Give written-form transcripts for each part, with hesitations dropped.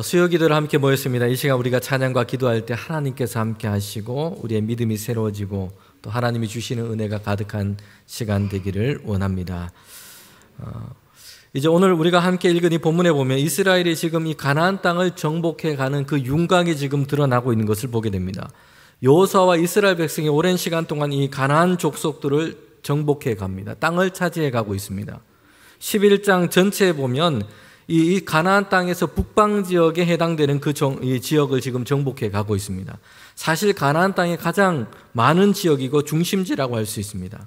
수요 기도를 함께 모였습니다. 이 시간 우리가 찬양과 기도할 때 하나님께서 함께 하시고 우리의 믿음이 새로워지고 또 하나님이 주시는 은혜가 가득한 시간 되기를 원합니다. 이제 오늘 우리가 함께 읽은 이 본문에 보면 이스라엘이 지금 이 가나안 땅을 정복해 가는 그 윤곽이 지금 드러나고 있는 것을 보게 됩니다. 여호수아와 이스라엘 백성이 오랜 시간 동안 이 가나안 족속들을 정복해 갑니다. 땅을 차지해 가고 있습니다. 11장 전체에 보면 이 가나안 땅에서 북방 지역에 해당되는 이 지역을 지금 정복해 가고 있습니다. 사실 가나안 땅이 가장 많은 지역이고 중심지라고 할 수 있습니다.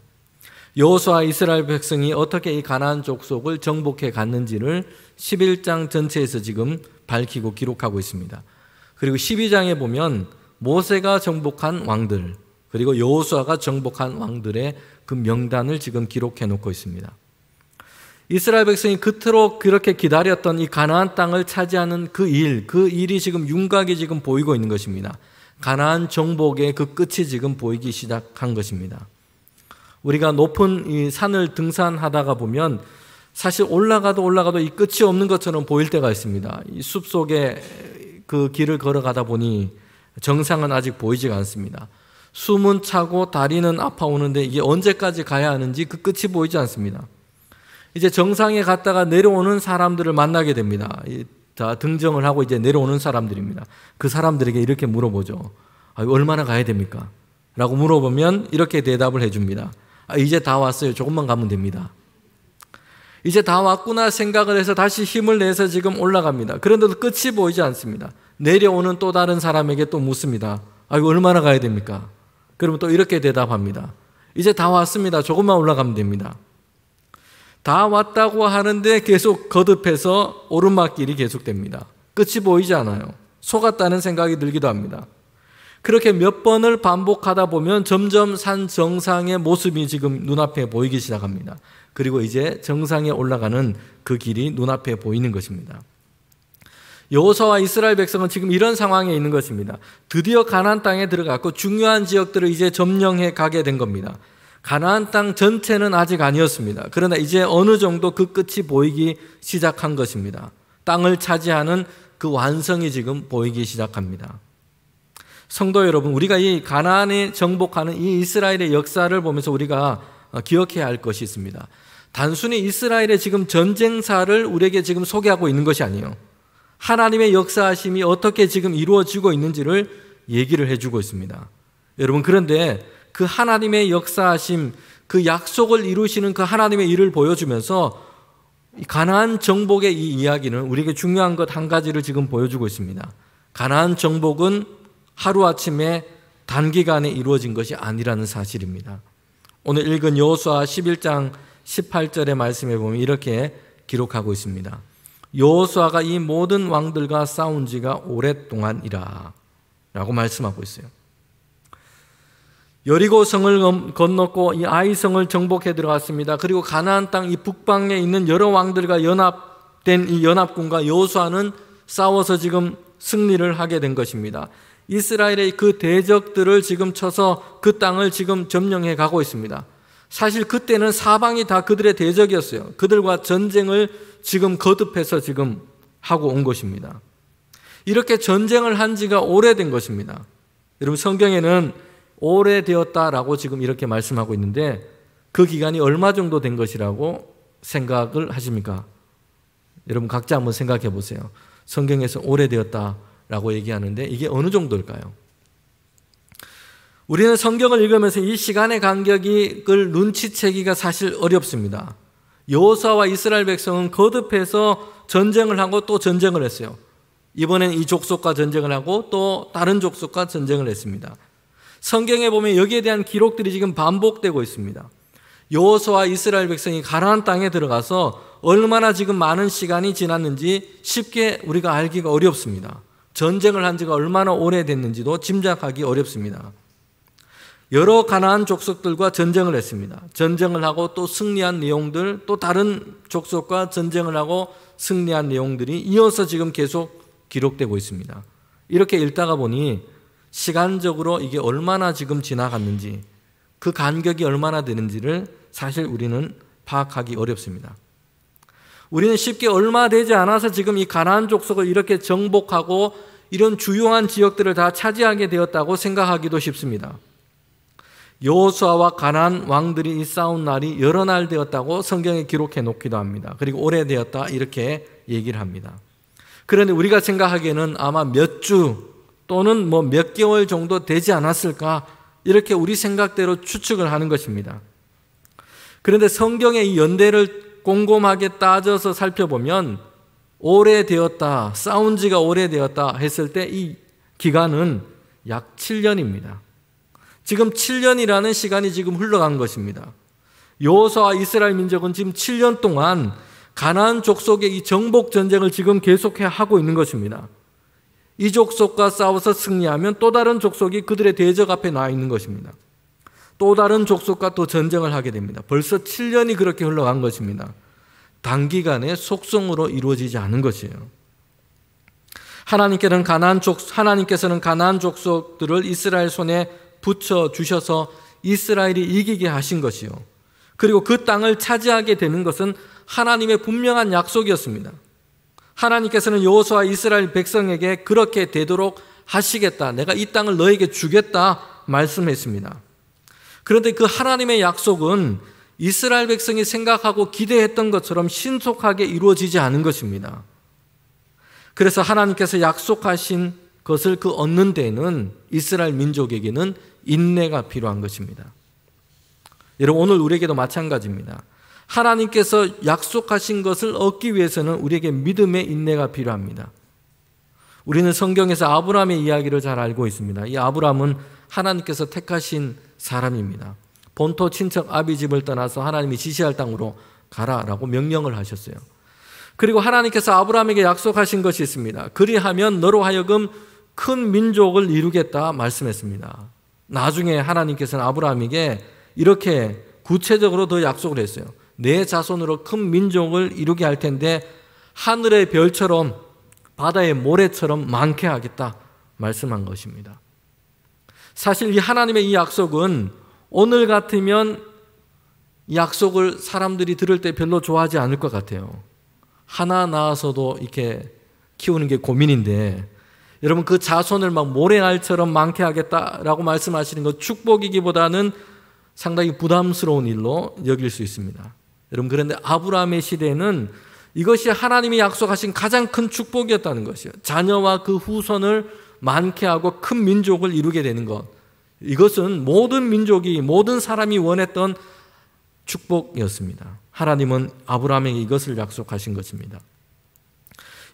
여호수아 이스라엘 백성이 어떻게 이 가나안 족속을 정복해 갔는지를 11장 전체에서 지금 밝히고 기록하고 있습니다. 그리고 12장에 보면 모세가 정복한 왕들, 그리고 여호수아가 정복한 왕들의 그 명단을 지금 기록해 놓고 있습니다. 이스라엘 백성이 그토록 그렇게 기다렸던 이 가나안 땅을 차지하는 그 일이 지금 윤곽이 지금 보이고 있는 것입니다. 가나안 정복의 그 끝이 지금 보이기 시작한 것입니다. 우리가 높은 이 산을 등산하다가 보면 사실 올라가도 이 끝이 없는 것처럼 보일 때가 있습니다. 이 숲속에 그 길을 걸어가다 보니 정상은 아직 보이지가 않습니다. 숨은 차고 다리는 아파오는데 이게 언제까지 가야 하는지 그 끝이 보이지 않습니다. 이제 정상에 갔다가 내려오는 사람들을 만나게 됩니다. 다 등정을 하고 이제 내려오는 사람들입니다. 그 사람들에게 이렇게 물어보죠. 얼마나 가야 됩니까? 라고 물어보면 이렇게 대답을 해줍니다. 이제 다 왔어요. 조금만 가면 됩니다. 이제 다 왔구나 생각을 해서 다시 힘을 내서 지금 올라갑니다. 그런데도 끝이 보이지 않습니다. 내려오는 또 다른 사람에게 또 묻습니다. 얼마나 가야 됩니까? 그러면 또 이렇게 대답합니다. 이제 다 왔습니다. 조금만 올라가면 됩니다. 다 왔다고 하는데 계속 거듭해서 오르막길이 계속됩니다. 끝이 보이지 않아요. 속았다는 생각이 들기도 합니다. 그렇게 몇 번을 반복하다 보면 점점 산 정상의 모습이 지금 눈앞에 보이기 시작합니다. 그리고 이제 정상에 올라가는 그 길이 눈앞에 보이는 것입니다. 여호수아와 이스라엘 백성은 지금 이런 상황에 있는 것입니다. 드디어 가나안 땅에 들어갔고 중요한 지역들을 이제 점령해 가게 된 겁니다. 가나안 땅 전체는 아직 아니었습니다. 그러나 이제 어느 정도 그 끝이 보이기 시작한 것입니다. 땅을 차지하는 그 완성이 지금 보이기 시작합니다. 성도 여러분, 우리가 이 가나안에 정복하는 이 이스라엘의 역사를 보면서 우리가 기억해야 할 것이 있습니다. 단순히 이스라엘의 지금 전쟁사를 우리에게 지금 소개하고 있는 것이 아니에요. 하나님의 역사하심이 어떻게 지금 이루어지고 있는지를 얘기를 해주고 있습니다. 여러분, 그런데 그 하나님의 역사하심, 그 약속을 이루시는 그 하나님의 일을 보여주면서 가나안 정복의 이 이야기는 우리에게 중요한 것 한 가지를 지금 보여주고 있습니다. 가나안 정복은 하루아침에 단기간에 이루어진 것이 아니라는 사실입니다. 오늘 읽은 여호수아 11장 18절의 말씀에 보면 이렇게 기록하고 있습니다. 여호수아가 이 모든 왕들과 싸운 지가 오랫동안이라 라고 말씀하고 있어요. 여리고 성을 건넜고 이 아이성을 정복해 들어갔습니다. 그리고 가나안 땅 이 북방에 있는 여러 왕들과 연합된 이 연합군과 여호수아는 싸워서 지금 승리를 하게 된 것입니다. 이스라엘의 그 대적들을 지금 쳐서 그 땅을 지금 점령해 가고 있습니다. 사실 그때는 사방이 다 그들의 대적이었어요. 그들과 전쟁을 지금 거듭해서 지금 하고 온 것입니다. 이렇게 전쟁을 한 지가 오래된 것입니다. 여러분, 성경에는 오래되었다라고 지금 이렇게 말씀하고 있는데 그 기간이 얼마 정도 된 것이라고 생각을 하십니까? 여러분 각자 한번 생각해 보세요. 성경에서 오래되었다라고 얘기하는데 이게 어느 정도일까요? 우리는 성경을 읽으면서 이 시간의 간격을 눈치채기가 사실 어렵습니다. 여호수아와 이스라엘 백성은 거듭해서 전쟁을 하고 또 전쟁을 했어요. 이번엔 이 족속과 전쟁을 하고 또 다른 족속과 전쟁을 했습니다. 성경에 보면 여기에 대한 기록들이 지금 반복되고 있습니다. 여호수아와 이스라엘 백성이 가나안 땅에 들어가서 얼마나 지금 많은 시간이 지났는지 쉽게 우리가 알기가 어렵습니다. 전쟁을 한 지가 얼마나 오래됐는지도 짐작하기 어렵습니다. 여러 가나안 족속들과 전쟁을 했습니다. 전쟁을 하고 또 승리한 내용들, 또 다른 족속과 전쟁을 하고 승리한 내용들이 이어서 지금 계속 기록되고 있습니다. 이렇게 읽다가 보니 시간적으로 이게 얼마나 지금 지나갔는지, 그 간격이 얼마나 되는지를 사실 우리는 파악하기 어렵습니다. 우리는 쉽게 얼마 되지 않아서 지금 이 가나안 족속을 이렇게 정복하고 이런 주요한 지역들을 다 차지하게 되었다고 생각하기도 쉽습니다. 여호수아와 가나안 왕들이 이 싸운 날이 여러 날 되었다고 성경에 기록해 놓기도 합니다. 그리고 오래되었다 이렇게 얘기를 합니다. 그런데 우리가 생각하기에는 아마 몇 주 또는 몇 개월 정도 되지 않았을까 이렇게 우리 생각대로 추측을 하는 것입니다. 그런데 성경의 이 연대를 꼼꼼하게 따져서 살펴보면 오래되었다, 싸운 지가 오래되었다 했을 때 이 기간은 약 7년입니다. 지금 7년이라는 시간이 지금 흘러간 것입니다. 여호수아와 이스라엘 민족은 지금 7년 동안 가나안 족속의 이 정복 전쟁을 지금 계속해 하고 있는 것입니다. 이 족속과 싸워서 승리하면 또 다른 족속이 그들의 대적 앞에 나와 있는 것입니다. 또 다른 족속과 또 전쟁을 하게 됩니다. 벌써 7년이 그렇게 흘러간 것입니다. 단기간에 속성으로 이루어지지 않은 것이에요. 하나님께서는 가나안 족속들을 이스라엘 손에 붙여 주셔서 이스라엘이 이기게 하신 것이요. 그리고 그 땅을 차지하게 되는 것은 하나님의 분명한 약속이었습니다. 하나님께서는 여호수아 이스라엘 백성에게 그렇게 되도록 하시겠다. 내가 이 땅을 너에게 주겠다 말씀했습니다. 그런데 그 하나님의 약속은 이스라엘 백성이 생각하고 기대했던 것처럼 신속하게 이루어지지 않은 것입니다. 그래서 하나님께서 약속하신 것을 그 얻는 데에는 이스라엘 민족에게는 인내가 필요한 것입니다. 여러분, 오늘 우리에게도 마찬가지입니다. 하나님께서 약속하신 것을 얻기 위해서는 우리에게 믿음의 인내가 필요합니다. 우리는 성경에서 아브라함의 이야기를 잘 알고 있습니다. 이 아브라함은 하나님께서 택하신 사람입니다. 본토 친척 아비 집을 떠나서 하나님이 지시할 땅으로 가라라고 명령을 하셨어요. 그리고 하나님께서 아브라함에게 약속하신 것이 있습니다. 그리하면 너로 하여금 큰 민족을 이루겠다 말씀했습니다. 나중에 하나님께서는 아브라함에게 이렇게 구체적으로 더 약속을 했어요. 내 자손으로 큰 민족을 이루게 할 텐데 하늘의 별처럼 바다의 모래처럼 많게 하겠다 말씀한 것입니다. 사실 이 하나님의 이 약속은 오늘 같으면 이 약속을 사람들이 들을 때 별로 좋아하지 않을 것 같아요. 하나 낳아서도 이렇게 키우는 게 고민인데 여러분, 그 자손을 막 모래알처럼 많게 하겠다라고 말씀하시는 것 축복이기보다는 상당히 부담스러운 일로 여길 수 있습니다. 여러분, 그런데 아브라함의 시대에는 이것이 하나님이 약속하신 가장 큰 축복이었다는 것이요. 자녀와 그 후손을 많게 하고 큰 민족을 이루게 되는 것. 이것은 모든 민족이, 모든 사람이 원했던 축복이었습니다. 하나님은 아브라함에게 이것을 약속하신 것입니다.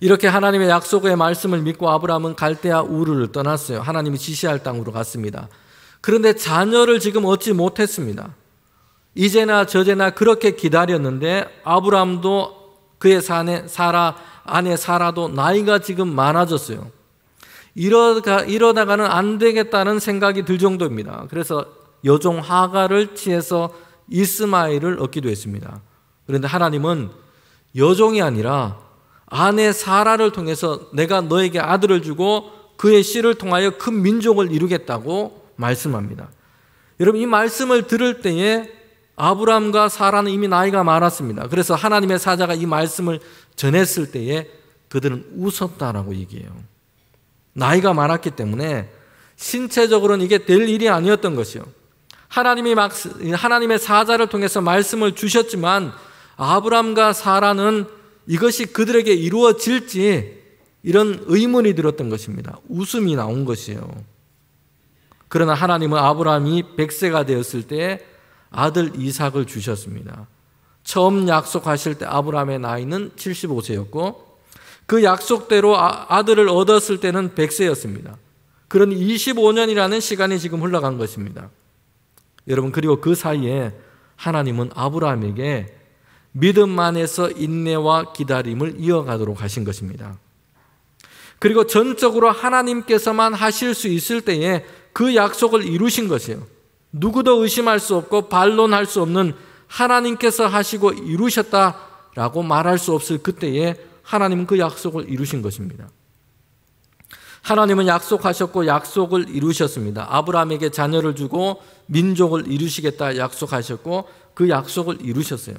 이렇게 하나님의 약속의 말씀을 믿고 아브라함은 갈대아 우르를 떠났어요. 하나님이 지시할 땅으로 갔습니다. 그런데 자녀를 지금 얻지 못했습니다. 이제나 저제나 그렇게 기다렸는데 아브라함도 그의 아내 사라도 나이가 지금 많아졌어요. 이러다가는 안 되겠다는 생각이 들 정도입니다. 그래서 여종 하갈을 취해서 이스마엘을 얻기도 했습니다. 그런데 하나님은 여종이 아니라 아내 사라를 통해서 내가 너에게 아들을 주고 그의 씨를 통하여 큰 민족을 이루겠다고 말씀합니다. 여러분, 이 말씀을 들을 때에 아브라함과 사라는 이미 나이가 많았습니다. 그래서 하나님의 사자가 이 말씀을 전했을 때에 그들은 웃었다라고 얘기해요. 나이가 많았기 때문에 신체적으로는 이게 될 일이 아니었던 것이요. 하나님의 사자를 통해서 말씀을 주셨지만 아브라함과 사라는 이것이 그들에게 이루어질지 이런 의문이 들었던 것입니다. 웃음이 나온 것이에요. 그러나 하나님은 아브라함이 100세가 되었을 때 아들 이삭을 주셨습니다. 처음 약속하실 때 아브라함의 나이는 75세였고 그 약속대로 아들을 얻었을 때는 100세였습니다. 그런 25년이라는 시간이 지금 흘러간 것입니다. 여러분, 그리고 그 사이에 하나님은 아브라함에게 믿음 안에서 인내와 기다림을 이어가도록 하신 것입니다. 그리고 전적으로 하나님께서만 하실 수 있을 때에 그 약속을 이루신 것이에요. 누구도 의심할 수 없고 반론할 수 없는 하나님께서 하시고 이루셨다라고 말할 수 없을 그때에 하나님은 그 약속을 이루신 것입니다. 하나님은 약속하셨고 약속을 이루셨습니다. 아브라함에게 자녀를 주고 민족을 이루시겠다 약속하셨고 그 약속을 이루셨어요.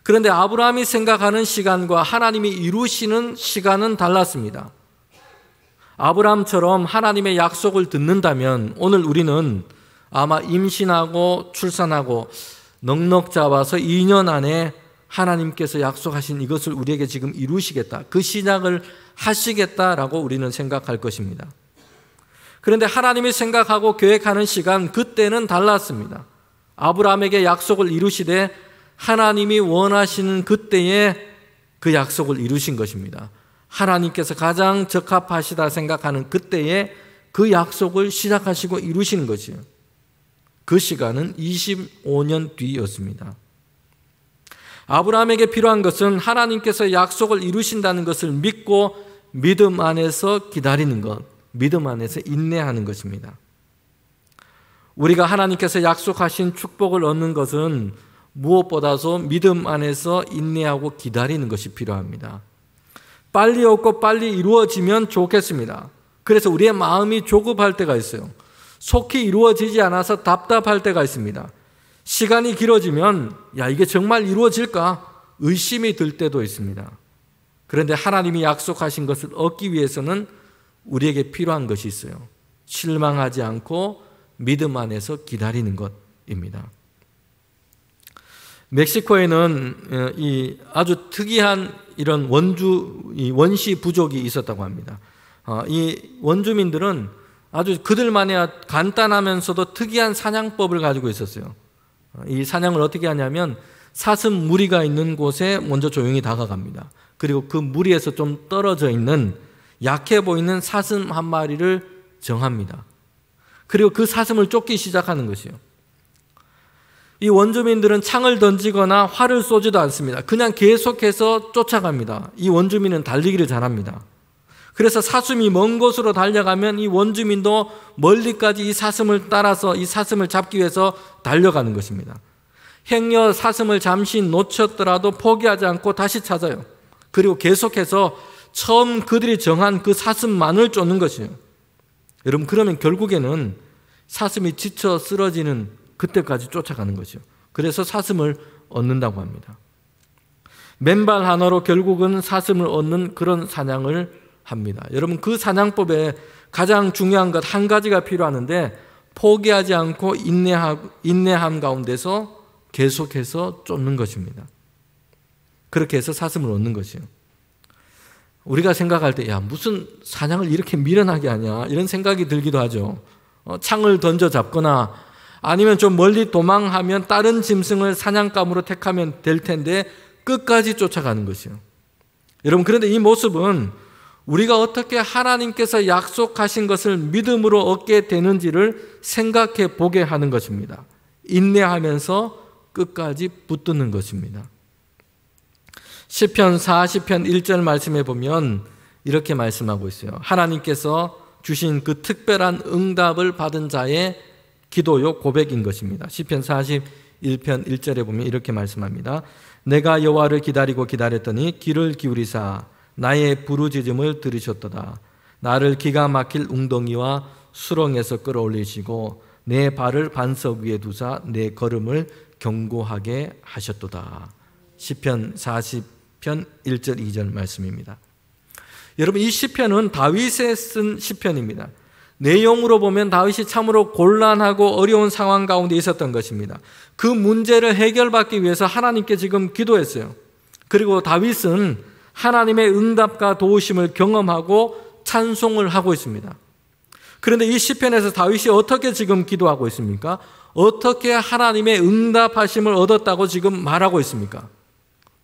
그런데 아브라함이 생각하는 시간과 하나님이 이루시는 시간은 달랐습니다. 아브라함처럼 하나님의 약속을 듣는다면 오늘 우리는 아마 임신하고 출산하고 넉넉 잡아서 2년 안에 하나님께서 약속하신 이것을 우리에게 지금 이루시겠다, 그 시작을 하시겠다라고 우리는 생각할 것입니다. 그런데 하나님이 생각하고 계획하는 시간, 그때는 달랐습니다. 아브라함에게 약속을 이루시되 하나님이 원하시는 그때에 그 약속을 이루신 것입니다. 하나님께서 가장 적합하시다 생각하는 그때에 그 약속을 시작하시고 이루시는 것이요. 그 시간은 25년 뒤였습니다. 아브라함에게 필요한 것은 하나님께서 약속을 이루신다는 것을 믿고 믿음 안에서 기다리는 것, 믿음 안에서 인내하는 것입니다. 우리가 하나님께서 약속하신 축복을 얻는 것은 무엇보다도 믿음 안에서 인내하고 기다리는 것이 필요합니다. 빨리 얻고 빨리 이루어지면 좋겠습니다. 그래서 우리의 마음이 조급할 때가 있어요. 속히 이루어지지 않아서 답답할 때가 있습니다. 시간이 길어지면 이게 정말 이루어질까? 의심이 들 때도 있습니다. 그런데 하나님이 약속하신 것을 얻기 위해서는 우리에게 필요한 것이 있어요. 실망하지 않고 믿음 안에서 기다리는 것입니다. 멕시코에는 이 아주 특이한 이런 원시 부족이 있었다고 합니다. 이 원주민들은 아주 그들만의 간단하면서도 특이한 사냥법을 가지고 있었어요. 이 사냥을 어떻게 하냐면 사슴 무리가 있는 곳에 먼저 조용히 다가갑니다. 그리고 그 무리에서 좀 떨어져 있는 약해 보이는 사슴 한 마리를 정합니다. 그리고 그 사슴을 쫓기 시작하는 것이요. 이 원주민들은 창을 던지거나 활을 쏘지도 않습니다. 그냥 계속해서 쫓아갑니다. 이 원주민은 달리기를 잘합니다. 그래서 사슴이 먼 곳으로 달려가면 이 원주민도 멀리까지 이 사슴을 따라서 이 사슴을 잡기 위해서 달려가는 것입니다. 행여 사슴을 잠시 놓쳤더라도 포기하지 않고 다시 찾아요. 그리고 계속해서 처음 그들이 정한 그 사슴만을 쫓는 것이에요. 여러분, 그러면 결국에는 사슴이 지쳐 쓰러지는 그때까지 쫓아가는 것이요. 그래서 사슴을 얻는다고 합니다. 맨발 하나로 결국은 사슴을 얻는 그런 사냥을 합니다. 여러분, 그 사냥법에 가장 중요한 것 한 가지가 필요하는데 포기하지 않고 인내함 가운데서 계속해서 쫓는 것입니다. 그렇게 해서 사슴을 얻는 것이요. 우리가 생각할 때 무슨 사냥을 이렇게 미련하게 하냐 이런 생각이 들기도 하죠. 창을 던져 잡거나 아니면 좀 멀리 도망하면 다른 짐승을 사냥감으로 택하면 될 텐데 끝까지 쫓아가는 것이요. 여러분, 그런데 이 모습은 우리가 어떻게 하나님께서 약속하신 것을 믿음으로 얻게 되는지를 생각해 보게 하는 것입니다. 인내하면서 끝까지 붙드는 것입니다. 시편 40편 1절 말씀에 보면 이렇게 말씀하고 있어요. 하나님께서 주신 그 특별한 응답을 받은 자의 기도요, 고백인 것입니다. 시편 41편 1절에 보면 이렇게 말씀합니다. 내가 여호와를 기다리고 기다렸더니 귀를 기울이사 나의 부르짖음을 들으셨도다. 나를 기가 막힐 웅덩이와 수렁에서 끌어올리시고 내 발을 반석 위에 두사 내 걸음을 견고하게 하셨도다. 시편 40편 1절 2절 말씀입니다. 여러분, 이 시편은 다윗이 쓴 시편입니다. 내용으로 보면 다윗이 참으로 곤란하고 어려운 상황 가운데 있었던 것입니다. 그 문제를 해결받기 위해서 하나님께 지금 기도했어요. 그리고 다윗은 하나님의 응답과 도우심을 경험하고 찬송을 하고 있습니다. 그런데 이 시편에서 다윗이 어떻게 지금 기도하고 있습니까? 어떻게 하나님의 응답하심을 얻었다고 지금 말하고 있습니까?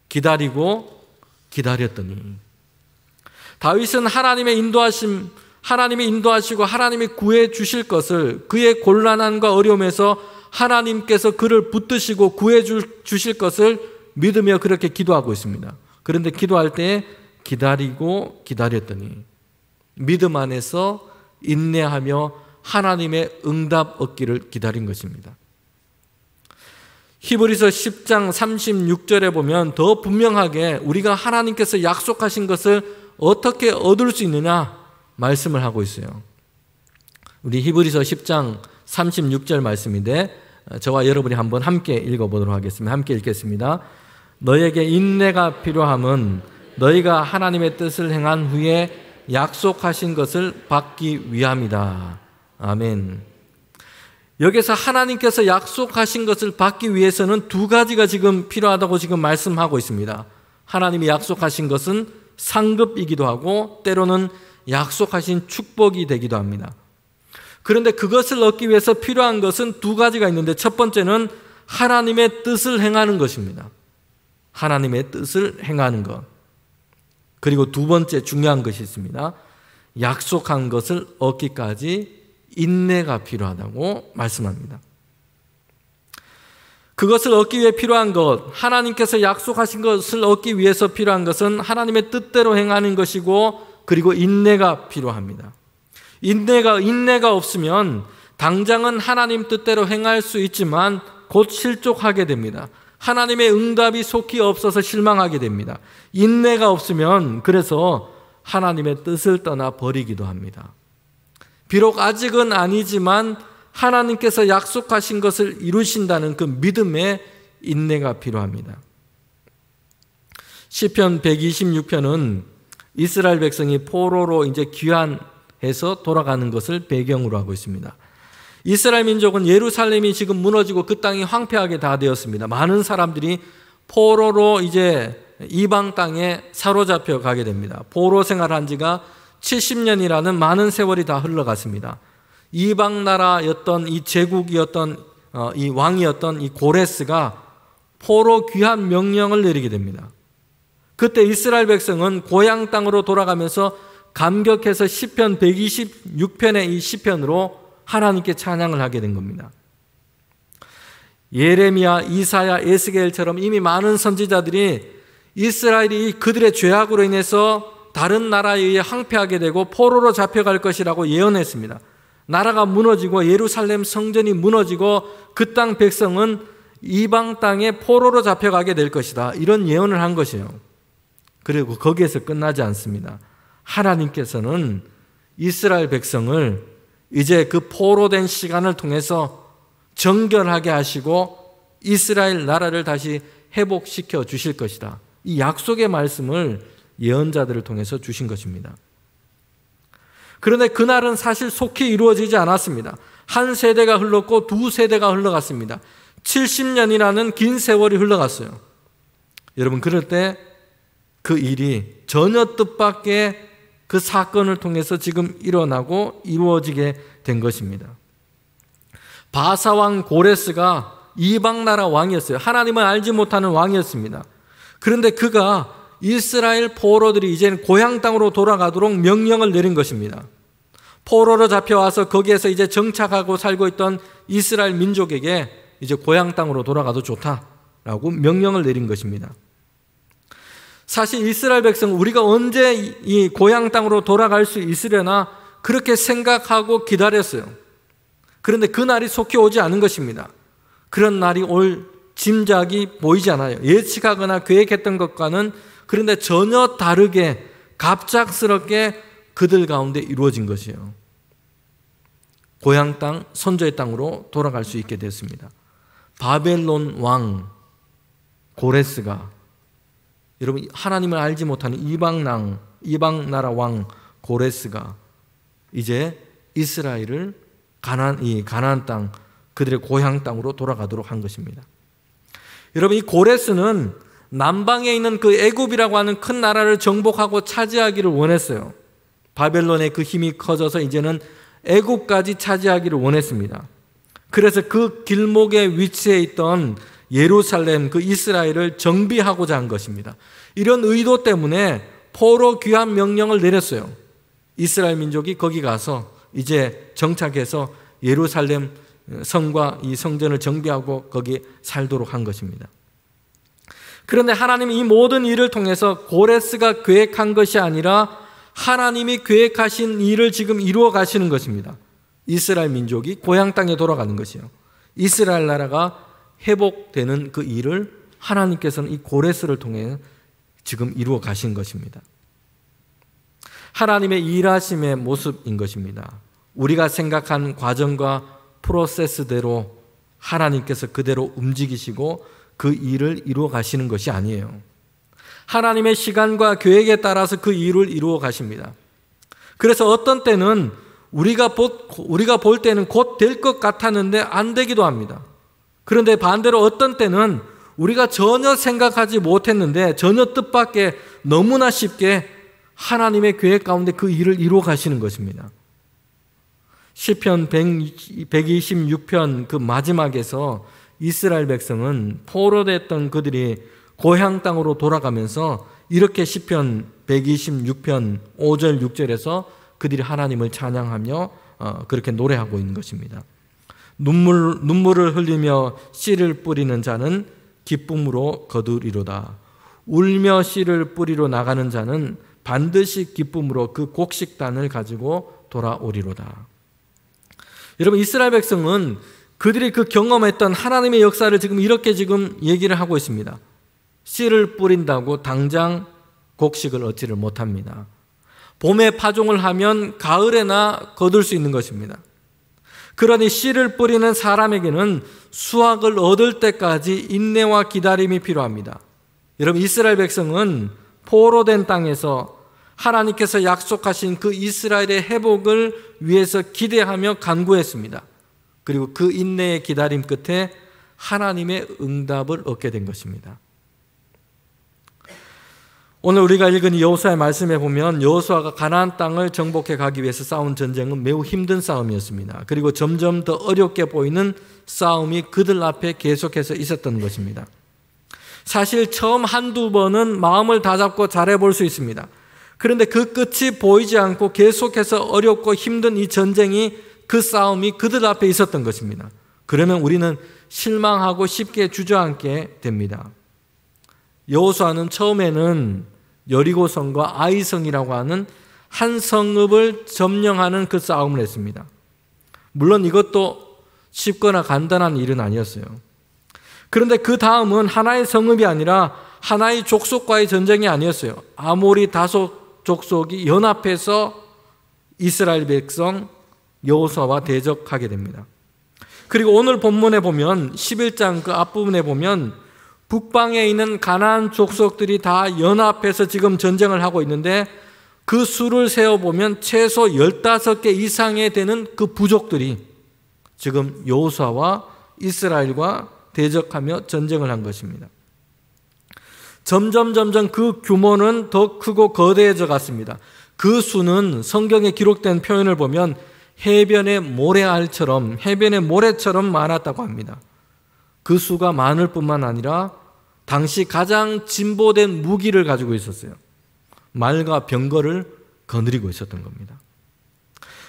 기다리고 기다렸더니. 다윗은 하나님이 인도하시고 하나님이 구해 주실 것을, 그의 곤란함과 어려움에서 하나님께서 그를 붙드시고 구해 주실 것을 믿으며 그렇게 기도하고 있습니다. 그런데 기도할 때 기다리고 기다렸더니 믿음 안에서 인내하며 하나님의 응답 얻기를 기다린 것입니다. 히브리서 10장 36절에 보면 더 분명하게 우리가 하나님께서 약속하신 것을 어떻게 얻을 수 있느냐 말씀을 하고 있어요. 우리 히브리서 10장 36절 말씀인데 저와 여러분이 한번 함께 읽어보도록 하겠습니다. 함께 읽겠습니다. 너에게 인내가 필요함은 너희가 하나님의 뜻을 행한 후에 약속하신 것을 받기 위함이다. 아멘. 여기서 하나님께서 약속하신 것을 받기 위해서는 두 가지가 지금 필요하다고 지금 말씀하고 있습니다. 하나님이 약속하신 것은 상급이기도 하고 때로는 약속하신 축복이 되기도 합니다. 그런데 그것을 얻기 위해서 필요한 것은 두 가지가 있는데 첫 번째는 하나님의 뜻을 행하는 것입니다. 하나님의 뜻을 행하는 것. 그리고 두 번째 중요한 것이 있습니다. 약속한 것을 얻기까지 인내가 필요하다고 말씀합니다. 그것을 얻기 위해 필요한 것, 하나님께서 약속하신 것을 얻기 위해서 필요한 것은 하나님의 뜻대로 행하는 것이고 그리고 인내가 필요합니다. 인내가 없으면 당장은 하나님 뜻대로 행할 수 있지만 곧 실족하게 됩니다. 하나님의 응답이 속히 없어서 실망하게 됩니다. 인내가 없으면 그래서 하나님의 뜻을 떠나 버리기도 합니다. 비록 아직은 아니지만 하나님께서 약속하신 것을 이루신다는 그 믿음의 인내가 필요합니다. 시편 126편은 이스라엘 백성이 포로로 이제 귀환해서 돌아가는 것을 배경으로 하고 있습니다. 이스라엘 민족은 예루살렘이 지금 무너지고 그 땅이 황폐하게 다 되었습니다. 많은 사람들이 포로로 이제 이방 땅에 사로잡혀 가게 됩니다. 포로 생활한 지가 70년이라는 많은 세월이 다 흘러갔습니다. 이방 나라였던 이 제국이었던 이 왕이었던 이 고레스가 포로 귀환 명령을 내리게 됩니다. 그때 이스라엘 백성은 고향 땅으로 돌아가면서 감격해서 시편 126편의 이 시편으로 하나님께 찬양을 하게 된 겁니다. 예레미야, 이사야, 에스겔처럼 이미 많은 선지자들이 이스라엘이 그들의 죄악으로 인해서 다른 나라에 의해 황폐하게 되고 포로로 잡혀갈 것이라고 예언했습니다. 나라가 무너지고 예루살렘 성전이 무너지고 그 땅 백성은 이방 땅에 포로로 잡혀가게 될 것이다. 이런 예언을 한 것이에요. 그리고 거기에서 끝나지 않습니다. 하나님께서는 이스라엘 백성을 이제 그 포로된 시간을 통해서 정결하게 하시고 이스라엘 나라를 다시 회복시켜 주실 것이다. 이 약속의 말씀을 예언자들을 통해서 주신 것입니다. 그런데 그날은 사실 속히 이루어지지 않았습니다. 한 세대가 흘렀고 두 세대가 흘러갔습니다. 70년이라는 긴 세월이 흘러갔어요. 여러분, 그럴 때 그 일이 전혀 뜻밖의 그 사건을 통해서 지금 일어나고 이루어지게 된 것입니다. 바사왕 고레스가 이방 나라 왕이었어요. 하나님을 알지 못하는 왕이었습니다. 그런데 그가 이스라엘 포로들이 이제는 고향 땅으로 돌아가도록 명령을 내린 것입니다. 포로로 잡혀와서 거기에서 이제 정착하고 살고 있던 이스라엘 민족에게 이제 고향 땅으로 돌아가도 좋다라고 명령을 내린 것입니다. 사실 이스라엘 백성은 우리가 언제 이 고향 땅으로 돌아갈 수 있으려나 그렇게 생각하고 기다렸어요. 그런데 그 날이 속히 오지 않은 것입니다. 그런 날이 올 짐작이 보이지 않아요. 예측하거나 계획했던 것과는 그런데 전혀 다르게 갑작스럽게 그들 가운데 이루어진 것이에요. 고향 땅, 선조의 땅으로 돌아갈 수 있게 됐습니다. 바벨론 왕 고레스가, 여러분, 하나님을 알지 못하는 이방 나라 왕 고레스가 이제 이스라엘을 가나안 땅, 그들의 고향 땅으로 돌아가도록 한 것입니다. 여러분, 이 고레스는 남방에 있는 그 애굽이라고 하는 큰 나라를 정복하고 차지하기를 원했어요. 바벨론의 그 힘이 커져서 이제는 애굽까지 차지하기를 원했습니다. 그래서 그 길목에 위치해 있던 예루살렘, 그 이스라엘을 정비하고자 한 것입니다. 이런 의도 때문에 포로 귀환 명령을 내렸어요. 이스라엘 민족이 거기 가서 이제 정착해서 예루살렘 성과 이 성전을 정비하고 거기 살도록 한 것입니다. 그런데 하나님이 이 모든 일을 통해서 고레스가 계획한 것이 아니라 하나님이 계획하신 일을 지금 이루어 가시는 것입니다. 이스라엘 민족이 고향 땅에 돌아가는 것이요. 이스라엘 나라가 회복되는 그 일을 하나님께서는 이 고레스를 통해 지금 이루어 가신 것입니다. 하나님의 일하심의 모습인 것입니다. 우리가 생각한 과정과 프로세스대로 하나님께서 그대로 움직이시고 그 일을 이루어 가시는 것이 아니에요. 하나님의 시간과 계획에 따라서 그 일을 이루어 가십니다. 그래서 어떤 때는 우리가 볼 때는 곧 될 것 같았는데 안 되기도 합니다. 그런데 반대로 어떤 때는 우리가 전혀 생각하지 못했는데 전혀 뜻밖의 너무나 쉽게 하나님의 계획 가운데 그 일을 이루어 가시는 것입니다. 시편 126편 그 마지막에서 이스라엘 백성은 포로됐던 그들이 고향 땅으로 돌아가면서 이렇게 시편 126편 5절 6절에서 그들이 하나님을 찬양하며 그렇게 노래하고 있는 것입니다. 눈물을 흘리며 씨를 뿌리는 자는 기쁨으로 거두리로다. 울며 씨를 뿌리러 나가는 자는 반드시 기쁨으로 그 곡식단을 가지고 돌아오리로다. 여러분, 이스라엘 백성은 그들이 그 경험했던 하나님의 역사를 이렇게 얘기를 하고 있습니다. 씨를 뿌린다고 당장 곡식을 얻지를 못합니다. 봄에 파종을 하면 가을에나 거둘 수 있는 것입니다. 그러니 씨를 뿌리는 사람에게는 수확을 얻을 때까지 인내와 기다림이 필요합니다. 여러분, 이스라엘 백성은 포로된 땅에서 하나님께서 약속하신 그 이스라엘의 회복을 위해서 기대하며 간구했습니다. 그리고 그 인내의 기다림 끝에 하나님의 응답을 얻게 된 것입니다. 오늘 우리가 읽은 이 여호수아의 말씀에 보면 여호수아가 가나안 땅을 정복해 가기 위해서 싸운 전쟁은 매우 힘든 싸움이었습니다. 그리고 점점 더 어렵게 보이는 싸움이 그들 앞에 계속해서 있었던 것입니다. 사실 처음 한두 번은 마음을 다잡고 잘해볼 수 있습니다. 그런데 그 끝이 보이지 않고 계속해서 어렵고 힘든 이 전쟁이, 그 싸움이 그들 앞에 있었던 것입니다. 그러면 우리는 실망하고 쉽게 주저앉게 됩니다. 여호수아는 처음에는 여리고성과 아이성이라고 하는 한 성읍을 점령하는 그 싸움을 했습니다. 물론 이것도 쉽거나 간단한 일은 아니었어요. 그런데 그 다음은 하나의 성읍이 아니라 하나의 족속과의 전쟁이 아니었어요. 아모리 다섯 족속이 연합해서 이스라엘 백성 여호수아와 대적하게 됩니다. 그리고 오늘 본문에 보면 11장 그 앞부분에 보면 북방에 있는 가나안 족속들이 다 연합해서 지금 전쟁을 하고 있는데 그 수를 세어보면 최소 15개 이상에 되는 그 부족들이 지금 여호수아와 이스라엘과 대적하며 전쟁을 한 것입니다. 점점 그 규모는 더 크고 거대해져 갔습니다. 그 수는 성경에 기록된 표현을 보면 해변의 모래알처럼, 해변의 모래처럼 많았다고 합니다. 그 수가 많을 뿐만 아니라 당시 가장 진보된 무기를 가지고 있었어요. 말과 병거를 거느리고 있었던 겁니다.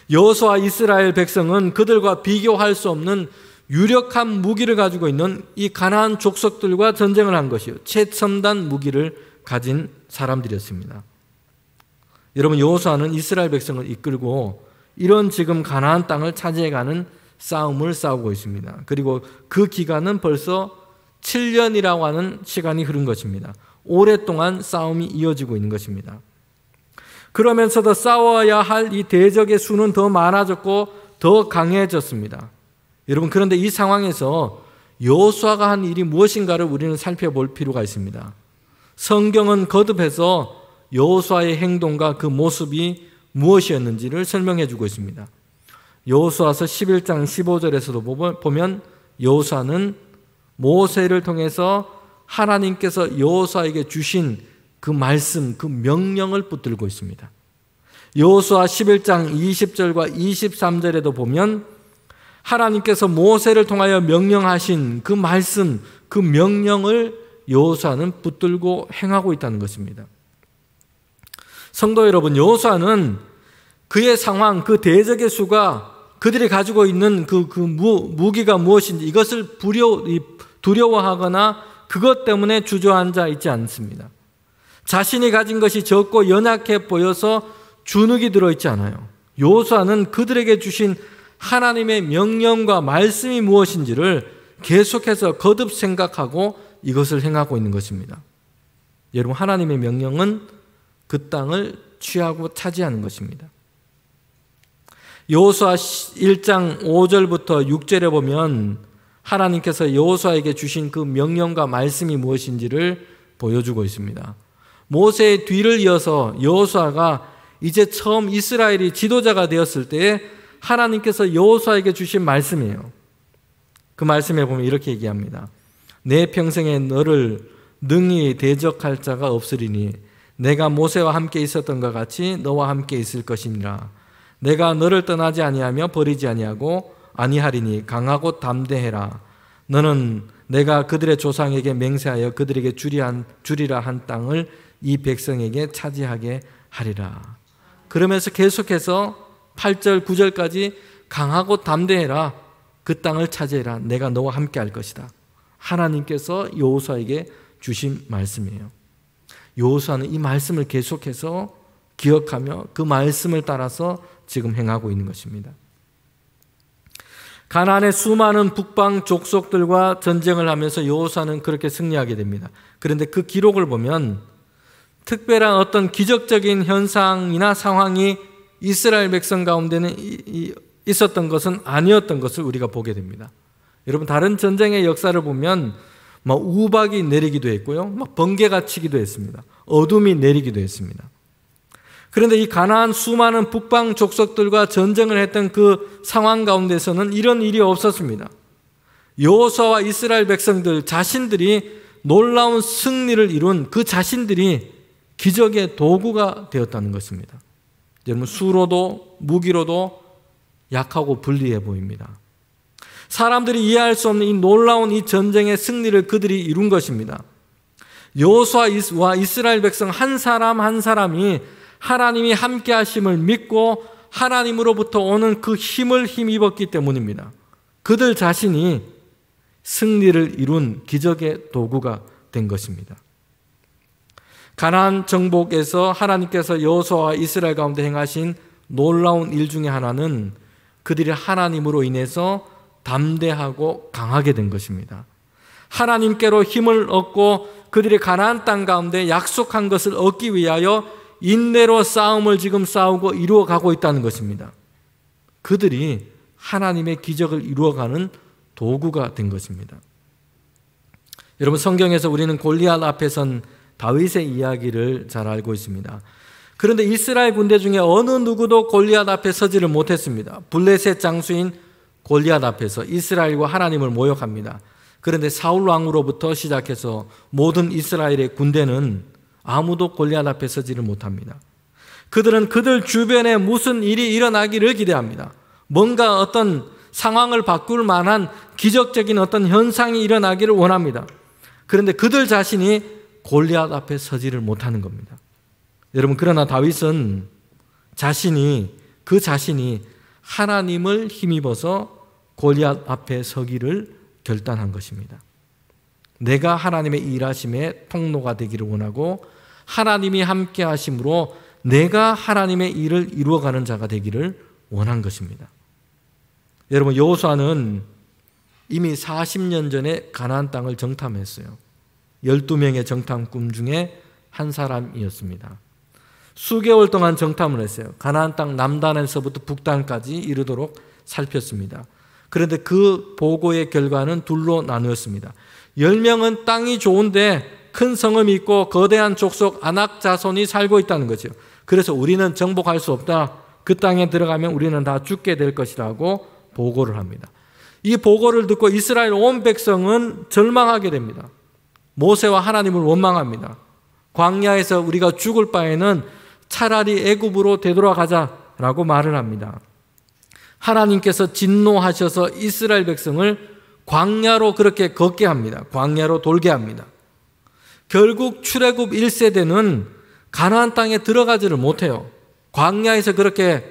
여호수아 이스라엘 백성은 그들과 비교할 수 없는 유력한 무기를 가지고 있는 이 가나안 족속들과 전쟁을 한 것이요, 최첨단 무기를 가진 사람들이었습니다. 여러분, 여호수아는 이스라엘 백성을 이끌고 이런 지금 가나안 땅을 차지해가는 싸움을 싸우고 있습니다. 그리고 그 기간은 벌써 7년이라고 하는 시간이 흐른 것입니다. 오랫동안 싸움이 이어지고 있는 것입니다. 그러면서도 싸워야 할 이 대적의 수는 더 많아졌고 더 강해졌습니다. 여러분, 그런데 이 상황에서 여호수아가 한 일이 무엇인가를 우리는 살펴볼 필요가 있습니다. 성경은 거듭해서 여호수아의 행동과 그 모습이 무엇이었는지를 설명해 주고 있습니다. 여호수아서 11장 15절에서도 보면 여호수아는 모세를 통해서 하나님께서 여호수아에게 주신 그 말씀, 그 명령을 붙들고 있습니다. 여호수아 11장 20절과 23절에도 보면 하나님께서 모세를 통하여 명령하신 그 말씀, 그 명령을 여호수아는 붙들고 행하고 있다는 것입니다. 성도 여러분, 여호수아는 그의 상황, 그 대적의 수가 그들이 가지고 있는 그 무기가 무엇인지 이것을 두려워하거나 그것 때문에 주저앉아 있지 않습니다. 자신이 가진 것이 적고 연약해 보여서 주눅이 들어있지 않아요. 여호수아는 그들에게 주신 하나님의 명령과 말씀이 무엇인지를 계속해서 거듭 생각하고 이것을 행하고 있는 것입니다. 여러분, 하나님의 명령은 그 땅을 취하고 차지하는 것입니다. 여호수아 1장 5절부터 6절에 보면 하나님께서 여호수아에게 주신 그 명령과 말씀이 무엇인지를 보여주고 있습니다. 모세의 뒤를 이어서 여호수아가 이제 처음 이스라엘이 지도자가 되었을 때에 하나님께서 여호수아에게 주신 말씀이에요. 그 말씀에 보면 이렇게 얘기합니다. 내 평생에 너를 능히 대적할 자가 없으리니 내가 모세와 함께 있었던 것 같이 너와 함께 있을 것이니라. 내가 너를 떠나지 아니하며 버리지 아니하리니 강하고 담대해라. 너는 내가 그들의 조상에게 맹세하여 그들에게 주리라 한 땅을 이 백성에게 차지하게 하리라. 그러면서 계속해서 8절 9절까지 강하고 담대해라. 그 땅을 차지해라. 내가 너와 함께 할 것이다. 하나님께서 여호수아에게 주신 말씀이에요. 여호수아는 이 말씀을 계속해서 기억하며 그 말씀을 따라서 지금 행하고 있는 것입니다. 가나안의 수많은 북방 족속들과 전쟁을 하면서 여호수아는 그렇게 승리하게 됩니다. 그런데 그 기록을 보면 특별한 어떤 기적적인 현상이나 상황이 이스라엘 백성 가운데는 있었던 것은 아니었던 것을 우리가 보게 됩니다. 여러분, 다른 전쟁의 역사를 보면 우박이 내리기도 했고요, 번개가 치기도 했습니다. 어둠이 내리기도 했습니다. 그런데 이 가나안 수많은 북방 족속들과 전쟁을 했던 그 상황 가운데서는 이런 일이 없었습니다. 여호수아와 이스라엘 백성들 자신들이 놀라운 승리를 이룬 그 자신들이 기적의 도구가 되었다는 것입니다. 여러분, 수로도 무기로도 약하고 불리해 보입니다. 사람들이 이해할 수 없는 이 놀라운 이 전쟁의 승리를 그들이 이룬 것입니다. 여호수아와 이스라엘 백성 한 사람 한 사람이 하나님이 함께 하심을 믿고 하나님으로부터 오는 그 힘을 힘입었기 때문입니다. 그들 자신이 승리를 이룬 기적의 도구가 된 것입니다. 가나안 정복에서 하나님께서 여호수아와 이스라엘 가운데 행하신 놀라운 일 중에 하나는 그들이 하나님으로 인해서 담대하고 강하게 된 것입니다. 하나님께로 힘을 얻고 그들이 가나안 땅 가운데 약속한 것을 얻기 위하여 인내로 싸움을 지금 싸우고 이루어가고 있다는 것입니다. 그들이 하나님의 기적을 이루어가는 도구가 된 것입니다. 여러분, 성경에서 우리는 골리앗 앞에 선 다윗의 이야기를 잘 알고 있습니다. 그런데 이스라엘 군대 중에 어느 누구도 골리앗 앞에 서지를 못했습니다. 블레셋 장수인 골리앗 앞에서 이스라엘과 하나님을 모욕합니다. 그런데 사울 왕으로부터 시작해서 모든 이스라엘의 군대는 아무도 골리앗 앞에 서지를 못합니다. 그들은 그들 주변에 무슨 일이 일어나기를 기대합니다. 뭔가 어떤 상황을 바꿀 만한 기적적인 어떤 현상이 일어나기를 원합니다. 그런데 그들 자신이 골리앗 앞에 서지를 못하는 겁니다. 여러분, 그러나 다윗은 그 자신이 하나님을 힘입어서 골리앗 앞에 서기를 결단한 것입니다. 내가 하나님의 일하심의 통로가 되기를 원하고 하나님이 함께 하심으로 내가 하나님의 일을 이루어가는 자가 되기를 원한 것입니다. 여러분, 여호수아는 이미 40년 전에 가나안 땅을 정탐했어요. 12명의 정탐꾼 중에 한 사람이었습니다. 수개월 동안 정탐을 했어요. 가나안 땅 남단에서부터 북단까지 이르도록 살폈습니다. 그런데 그 보고의 결과는 둘로 나누었습니다. 10명은 땅이 좋은데 큰 성읍이 있고 거대한 족속 아낙 자손이 살고 있다는 거죠. 그래서 우리는 정복할 수 없다. 그 땅에 들어가면 우리는 다 죽게 될 것이라고 보고를 합니다. 이 보고를 듣고 이스라엘 온 백성은 절망하게 됩니다. 모세와 하나님을 원망합니다. 광야에서 우리가 죽을 바에는 차라리 애굽으로 되돌아가자라고 말을 합니다. 하나님께서 진노하셔서 이스라엘 백성을 광야로 그렇게 걷게 합니다. 광야로 돌게 합니다. 결국 출애굽 1세대는 가나안 땅에 들어가지를 못해요. 광야에서 그렇게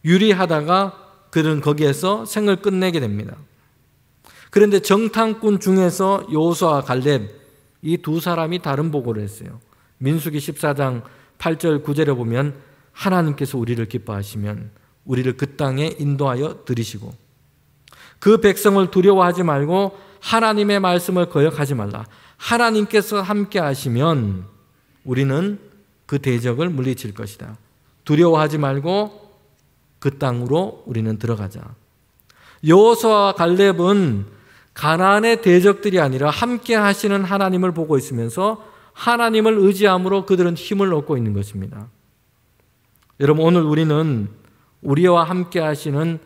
유리하다가 그들은 거기에서 생을 끝내게 됩니다. 그런데 정탐꾼 중에서 여호수아와 갈렙, 이 두 사람이 다른 보고를 했어요. 민수기 14장 8절 9절에 보면 하나님께서 우리를 기뻐하시면 우리를 그 땅에 인도하여 들이시고 그 백성을 두려워하지 말고 하나님의 말씀을 거역하지 말라. 하나님께서 함께 하시면 우리는 그 대적을 물리칠 것이다. 두려워하지 말고 그 땅으로 우리는 들어가자. 여호수아와 갈렙은 가나안의 대적들이 아니라 함께 하시는 하나님을 보고 있으면서 하나님을 의지함으로 그들은 힘을 얻고 있는 것입니다. 여러분, 오늘 우리는 우리와 함께 하시는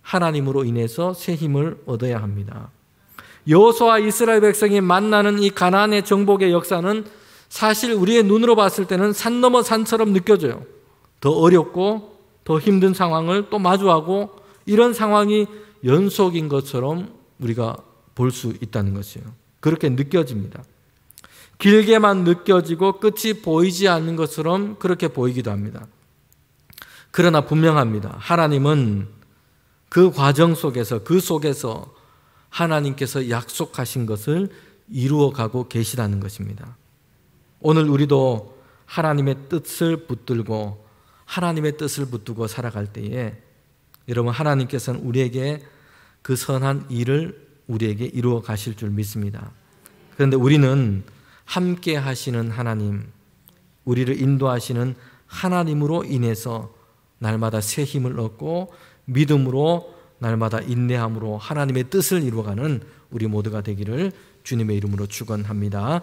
하나님으로 인해서 새 힘을 얻어야 합니다. 여호수아와 이스라엘 백성이 만나는 이 가나안의 정복의 역사는 사실 우리의 눈으로 봤을 때는 산 넘어 산처럼 느껴져요. 더 어렵고 더 힘든 상황을 또 마주하고 이런 상황이 연속인 것처럼 우리가 볼 수 있다는 것이에요. 그렇게 느껴집니다. 길게만 느껴지고 끝이 보이지 않는 것처럼 그렇게 보이기도 합니다. 그러나 분명합니다. 하나님은 그 과정 속에서, 그 속에서 하나님께서 약속하신 것을 이루어가고 계시다는 것입니다. 오늘 우리도 하나님의 뜻을 붙들고 하나님의 뜻을 붙들고 살아갈 때에 여러분, 하나님께서는 우리에게 그 선한 일을 우리에게 이루어 가실 줄 믿습니다. 그런데 우리는 함께 하시는 하나님, 우리를 인도하시는 하나님으로 인해서 날마다 새 힘을 얻고 믿음으로 날마다 인내함으로 하나님의 뜻을 이루어가는 우리 모두가 되기를 주님의 이름으로 축원합니다.